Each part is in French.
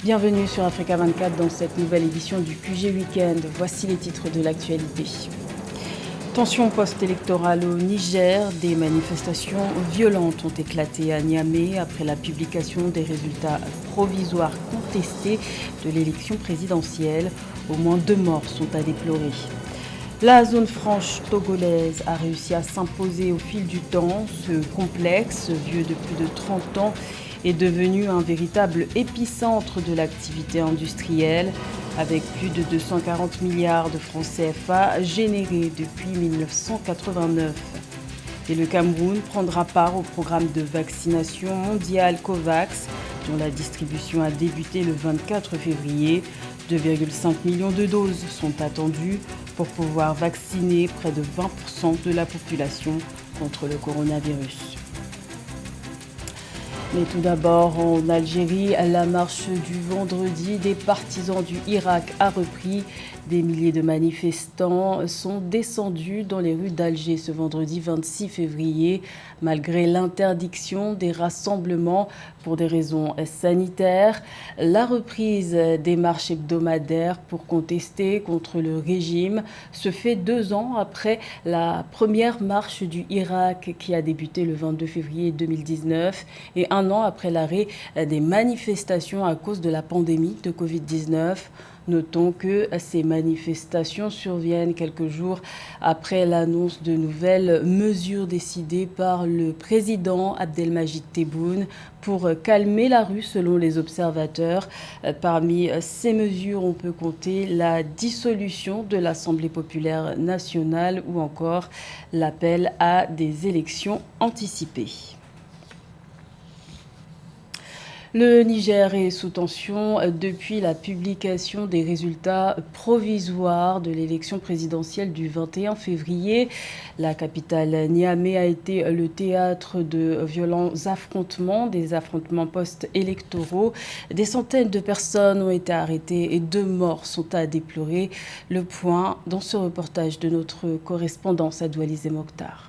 Bienvenue sur Africa 24 dans cette nouvelle édition du QG Weekend. Voici les titres de l'actualité. Tension post-électorale au Niger, des manifestations violentes ont éclaté à Niamey après la publication des résultats provisoires contestés de l'élection présidentielle. Au moins 2 morts sont à déplorer. La zone franche togolaise a réussi à s'imposer au fil du temps. Ce complexe, vieux de plus de 30 ans, est devenu un véritable épicentre de l'activité industrielle, avec plus de 240 milliards de francs CFA générés depuis 1989. Et le Cameroun prendra part au programme de vaccination mondiale COVAX, dont la distribution a débuté le 24 février. 2,5 millions de doses sont attendues pour pouvoir vacciner près de 20% de la population contre le coronavirus. Mais tout d'abord, en Algérie, la marche du vendredi des partisans du Irak a repris. Des milliers de manifestants sont descendus dans les rues d'Alger ce vendredi 26 février, malgré l'interdiction des rassemblements pour des raisons sanitaires. La reprise des marches hebdomadaires pour contester contre le régime se fait 2 ans après la première marche du Irak qui a débuté le 22 février 2019 et 1 an après l'arrêt des manifestations à cause de la pandémie de Covid-19. Notons que ces manifestations surviennent quelques jours après l'annonce de nouvelles mesures décidées par le président Abdelmajid Tebboune pour calmer la rue selon les observateurs. Parmi ces mesures, on peut compter la dissolution de l'Assemblée populaire nationale ou encore l'appel à des élections anticipées. Le Niger est sous tension depuis la publication des résultats provisoires de l'élection présidentielle du 21 février. La capitale Niamey a été le théâtre de violents affrontements, des affrontements post-électoraux. Des centaines de personnes ont été arrêtées et 2 morts sont à déplorer. Le point dans ce reportage de notre correspondant Sadouali Mokhtar.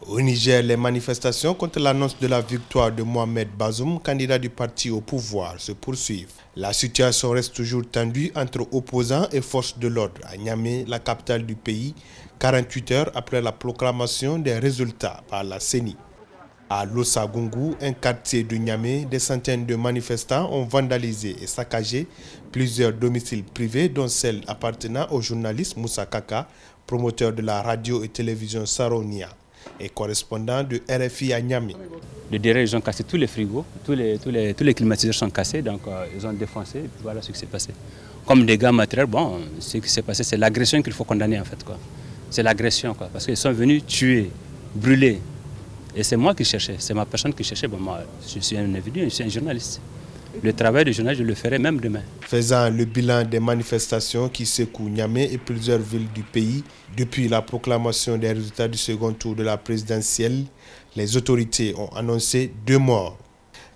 Au Niger, les manifestations contre l'annonce de la victoire de Mohamed Bazoum, candidat du parti au pouvoir, se poursuivent. La situation reste toujours tendue entre opposants et forces de l'ordre à Niamey, la capitale du pays, 48 heures après la proclamation des résultats par la CENI. À Losagungu, un quartier de Niamey, des centaines de manifestants ont vandalisé et saccagé plusieurs domiciles privés, dont celle appartenant au journaliste Moussa Kaka, promoteur de la radio et télévision Saronia et correspondant de RFI à Niamey. Derrière, ils ont cassé tous les frigos, tous les climatiseurs sont cassés, donc ils ont défoncé, et puis voilà ce qui s'est passé. Comme dégâts matériels, bon, ce qui s'est passé, c'est l'agression qu'il faut condamner en fait, quoi. C'est l'agression, quoi, parce qu'ils sont venus tuer, brûler. Et c'est moi qui cherchais, c'est ma personne qui cherchait. Bon, moi, je suis un individu, je suis un journaliste. Le travail de journaliste, je le ferai même demain. Faisant le bilan des manifestations qui secouent Niamey et plusieurs villes du pays, depuis la proclamation des résultats du second tour de la présidentielle, les autorités ont annoncé 2 morts.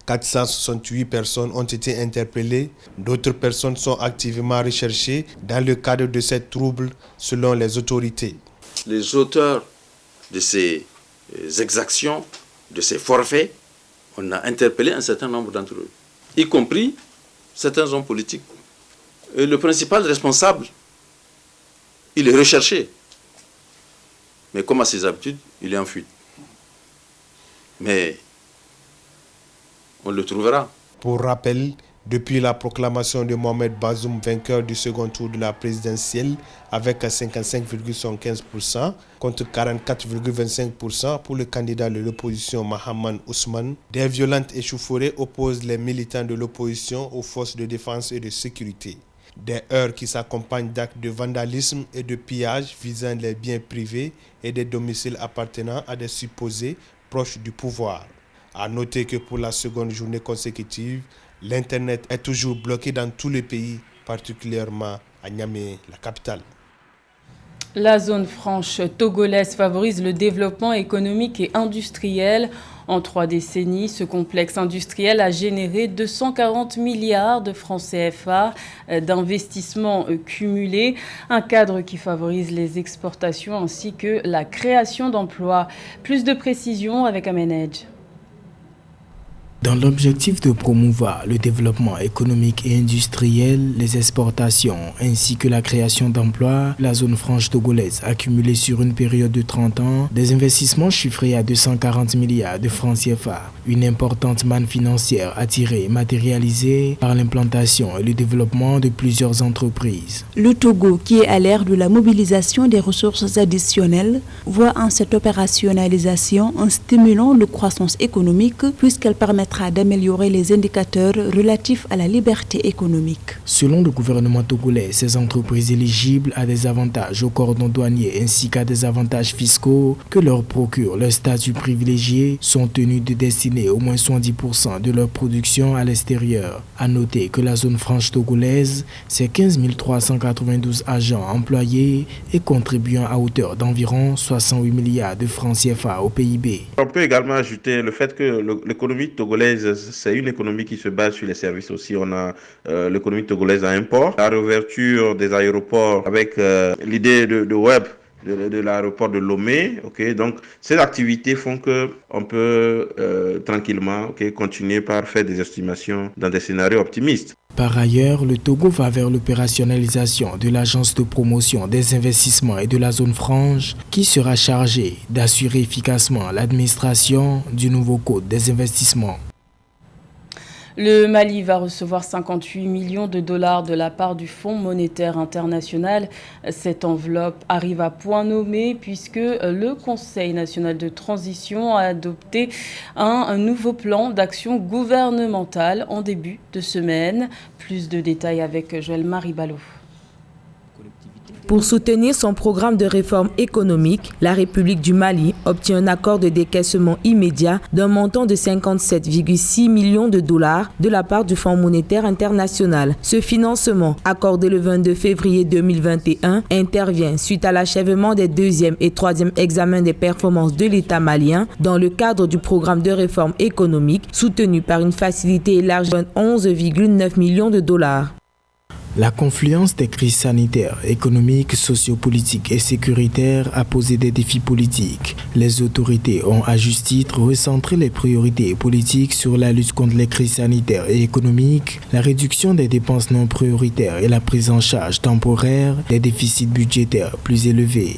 468 personnes ont été interpellées. D'autres personnes sont activement recherchées dans le cadre de ces troubles, selon les autorités. Les auteurs de ces exactions, de ces forfaits, on a interpellé un certain nombre d'entre eux, y compris certains hommes politiques. Et le principal responsable, il est recherché. Mais comme à ses habitudes, il est en fuite. Mais on le trouvera. Pour rappel, depuis la proclamation de Mohamed Bazoum vainqueur du second tour de la présidentielle avec 55,75% contre 44,25% pour le candidat de l'opposition Mahaman Ousmane, des violentes échauffourées opposent les militants de l'opposition aux forces de défense et de sécurité. Des heurts qui s'accompagnent d'actes de vandalisme et de pillage visant les biens privés et des domiciles appartenant à des supposés proches du pouvoir. À noter que pour la seconde journée consécutive, l'Internet est toujours bloqué dans tout le pays, particulièrement à Niamey, la capitale. La zone franche togolaise favorise le développement économique et industriel. En 3 décennies, ce complexe industriel a généré 240 milliards de francs CFA d'investissements cumulés, un cadre qui favorise les exportations ainsi que la création d'emplois. Plus de précisions avec Amenedj. Dans l'objectif de promouvoir le développement économique et industriel, les exportations ainsi que la création d'emplois, la zone franche togolaise a cumulé sur une période de 30 ans des investissements chiffrés à 240 milliards de francs CFA. Une importante manne financière attirée et matérialisée par l'implantation et le développement de plusieurs entreprises. Le Togo, qui est à l'ère de la mobilisation des ressources additionnelles, voit en cette opérationnalisation un stimulant de croissance économique puisqu'elle permettra d'améliorer les indicateurs relatifs à la liberté économique. Selon le gouvernement togolais, ces entreprises éligibles à des avantages au cordon douanier ainsi qu'à des avantages fiscaux que leur procure leur statut privilégié sont tenues de destiner au moins 70% de leur production à l'extérieur. À noter que la zone franche togolaise, c'est 15 392 agents employés et contribuant à hauteur d'environ 68 milliards de francs CFA au PIB. On peut également ajouter le fait que l'économie togolaise, c'est une économie qui se base sur les services aussi. On a l'économie togolaise à import, la réouverture des aéroports avec l'idée de web de l'aéroport de Lomé. Donc, ces activités font qu'on peut tranquillement continuer par faire des estimations dans des scénarios optimistes. Par ailleurs, le Togo va vers l'opérationnalisation de l'agence de promotion des investissements et de la zone franche qui sera chargée d'assurer efficacement l'administration du nouveau code des investissements. Le Mali va recevoir 58 millions de dollars de la part du Fonds monétaire international. Cette enveloppe arrive à point nommé puisque le Conseil national de transition a adopté un nouveau plan d'action gouvernementale en début de semaine. Plus de détails avec Joël-Marie Ballot. Pour soutenir son programme de réforme économique, la République du Mali obtient un accord de décaissement immédiat d'un montant de 57,6 millions de dollars de la part du Fonds monétaire international. Ce financement, accordé le 22 février 2021, intervient suite à l'achèvement des deuxième et troisième examens des performances de l'État malien dans le cadre du programme de réforme économique soutenu par une facilité élargie de 11,9 millions de dollars. La confluence des crises sanitaires, économiques, sociopolitiques et sécuritaires a posé des défis politiques. Les autorités ont à juste titre recentré les priorités politiques sur la lutte contre les crises sanitaires et économiques, la réduction des dépenses non prioritaires et la prise en charge temporaire des déficits budgétaires plus élevés.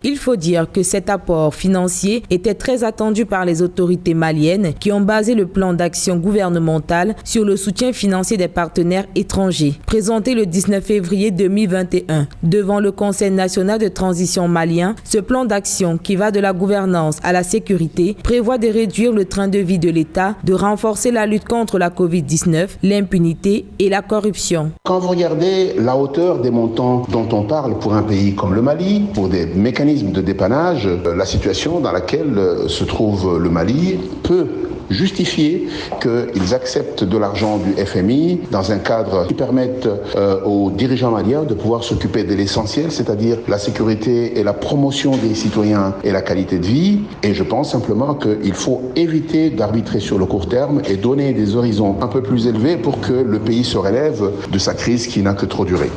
Il faut dire que cet apport financier était très attendu par les autorités maliennes qui ont basé le plan d'action gouvernemental sur le soutien financier des partenaires étrangers. Présenté le 19 février 2021 devant le Conseil national de transition malien, ce plan d'action qui va de la gouvernance à la sécurité prévoit de réduire le train de vie de l'État, de renforcer la lutte contre la Covid-19, l'impunité et la corruption. Quand vous regardez la hauteur des montants dont on parle pour un pays comme le Mali, pour des mécanismes de dépannage, la situation dans laquelle se trouve le Mali peut justifier qu'ils acceptent de l'argent du FMI dans un cadre qui permette aux dirigeants maliens de pouvoir s'occuper de l'essentiel, c'est-à-dire la sécurité et la promotion des citoyens et la qualité de vie. Et je pense simplement qu'il faut éviter d'arbitrer sur le court terme et donner des horizons un peu plus élevés pour que le pays se relève de sa crise qui n'a que trop duré.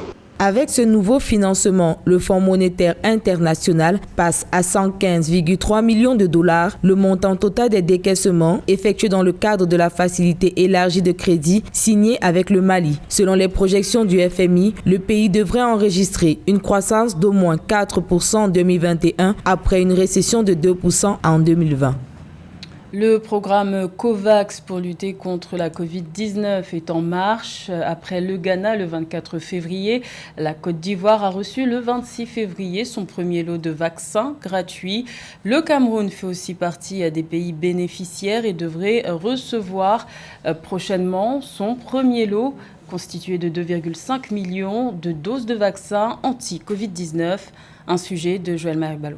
Avec ce nouveau financement, le Fonds monétaire international passe à 115,3 millions de dollars, le montant total des décaissements effectués dans le cadre de la facilité élargie de crédit signée avec le Mali. Selon les projections du FMI, le pays devrait enregistrer une croissance d'au moins 4% en 2021 après une récession de 2% en 2020. Le programme COVAX pour lutter contre la Covid-19 est en marche. Après le Ghana le 24 février, la Côte d'Ivoire a reçu le 26 février son premier lot de vaccins gratuits. Le Cameroun fait aussi partie des pays bénéficiaires et devrait recevoir prochainement son premier lot constitué de 2,5 millions de doses de vaccins anti-Covid-19. Un sujet de Joël-Marie Ballot.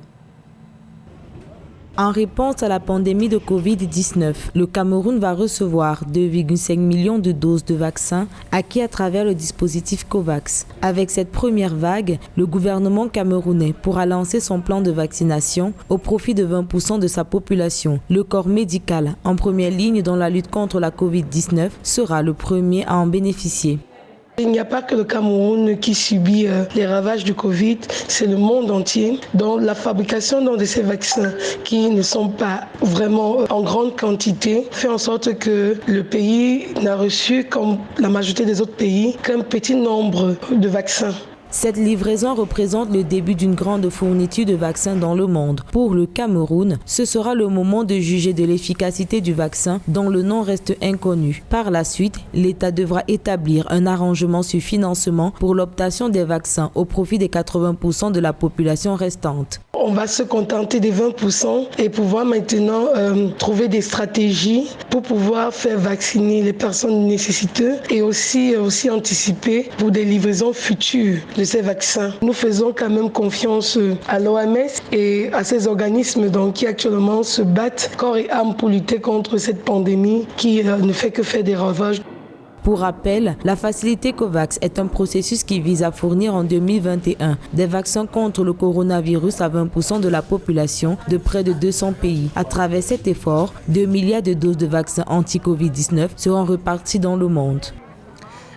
En réponse à la pandémie de Covid-19, le Cameroun va recevoir 2,5 millions de doses de vaccins acquis à travers le dispositif COVAX. Avec cette première vague, le gouvernement camerounais pourra lancer son plan de vaccination au profit de 20% de sa population. Le corps médical, en première ligne dans la lutte contre la Covid-19, sera le premier à en bénéficier. Il n'y a pas que le Cameroun qui subit les ravages du Covid, c'est le monde entier. Donc la fabrication de ces vaccins qui ne sont pas vraiment en grande quantité fait en sorte que le pays n'a reçu, comme la majorité des autres pays, qu'un petit nombre de vaccins. Cette livraison représente le début d'une grande fourniture de vaccins dans le monde. Pour le Cameroun, ce sera le moment de juger de l'efficacité du vaccin dont le nom reste inconnu. Par la suite, l'État devra établir un arrangement sur financement pour l'obtention des vaccins au profit des 80% de la population restante. On va se contenter des 20% et pouvoir maintenant trouver des stratégies pour pouvoir faire vacciner les personnes nécessiteuses et aussi anticiper pour des livraisons futures de ces vaccins. Nous faisons quand même confiance à l'OMS et à ces organismes qui actuellement se battent corps et âme pour lutter contre cette pandémie qui ne fait que faire des ravages. Pour rappel, la facilité COVAX est un processus qui vise à fournir en 2021 des vaccins contre le coronavirus à 20% de la population de près de 200 pays. À travers cet effort, 2 milliards de doses de vaccins anti-Covid-19 seront reparties dans le monde.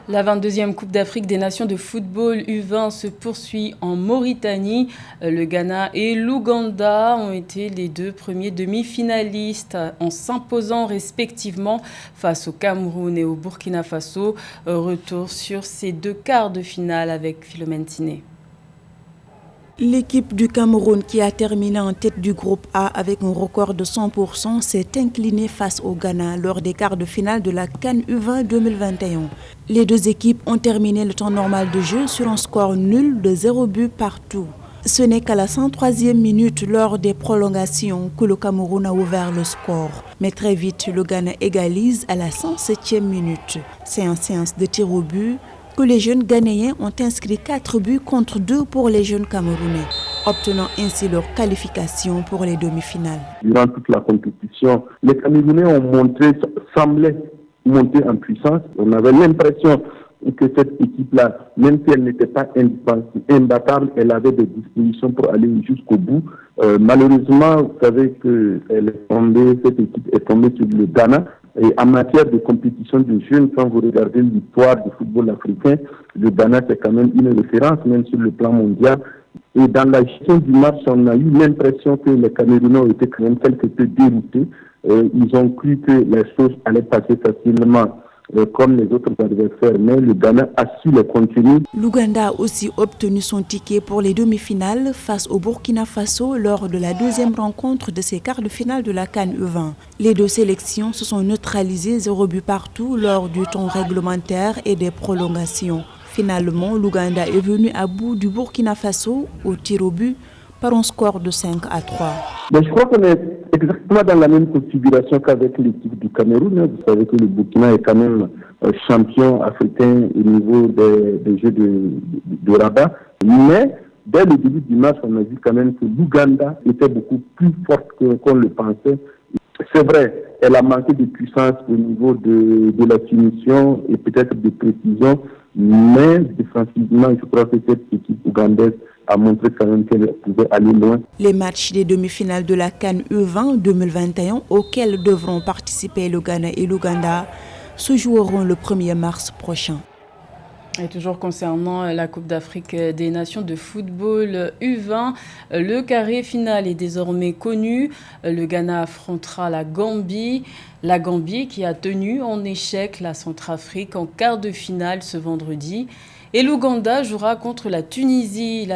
La 22e Coupe d'Afrique des Nations de football U20 se poursuit en Mauritanie. Le Ghana et l'Ouganda ont été les deux premiers demi-finalistes en s'imposant respectivement face au Cameroun et au Burkina Faso. Retour sur ces deux quarts de finale avec Philomène Tiné. L'équipe du Cameroun, qui a terminé en tête du groupe A avec un record de 100%, s'est inclinée face au Ghana lors des quarts de finale de la CAN U20 2021. Les deux équipes ont terminé le temps normal de jeu sur un score nul de 0 but partout. Ce n'est qu'à la 103e minute lors des prolongations que le Cameroun a ouvert le score. Mais très vite, le Ghana égalise à la 107e minute. C'est en séance de tir au but que les jeunes Ghanéens ont inscrit 4 buts contre 2 pour les jeunes Camerounais, obtenant ainsi leur qualification pour les demi-finales. Durant toute la compétition, les Camerounais semblaient monter en puissance. On avait l'impression que cette équipe-là, même si elle n'était pas imbattable, elle avait des dispositions pour aller jusqu'au bout. Malheureusement, vous savez que cette équipe est tombée sur le Ghana. Et en matière de compétition de jeunes, quand vous regardez l'histoire du football africain, le Ghana c'est quand même une référence, même sur le plan mondial. Et dans la gestion du match, on a eu l'impression que les Camerounais ont été quand même quelque peu déroutés. Ils ont cru que les choses allaient passer facilement comme les autres adversaires, mais le Ghana a su les contenir. L'Ouganda a aussi obtenu son ticket pour les demi-finales face au Burkina Faso lors de la deuxième rencontre de ces quarts de finale de la CAN U20. Les deux sélections se sont neutralisées 0 but partout lors du temps réglementaire et des prolongations. Finalement, l'Ouganda est venu à bout du Burkina Faso au tir au but par un score de 5-3. Mais je crois qu'on est exactement dans la même configuration qu'avec l'équipe du Cameroun. Vous savez que le Burkina est quand même champion africain au niveau des Jeux de Rabat. Mais dès le début du match, on a vu quand même que l'Ouganda était beaucoup plus forte qu'on le pensait. C'est vrai, elle a manqué de puissance au niveau de la finition et peut-être de précision, mais défensivement, je crois que cette équipe ougandaise a montré quand même qu'elle pouvait aller loin. Les matchs des demi-finales de la CAN U20 2021, auxquels devront participer le Ghana et l'Ouganda, se joueront le 1er mars prochain. Et toujours concernant la Coupe d'Afrique des Nations de football U20, le carré final est désormais connu. Le Ghana affrontera la Gambie. La Gambie qui a tenu en échec la Centrafrique en quart de finale ce vendredi. Et l'Ouganda jouera contre la Tunisie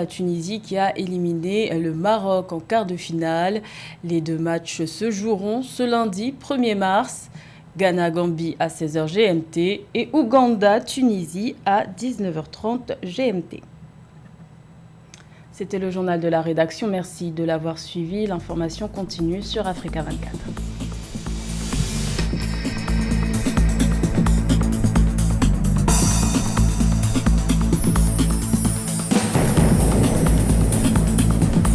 qui a éliminé le Maroc en quart de finale. Les deux matchs se joueront ce lundi 1er mars. Ghana-Gambie à 16h GMT et Ouganda-Tunisie à 19h30 GMT. C'était le journal de la rédaction. Merci de l'avoir suivi. L'information continue sur Africa 24.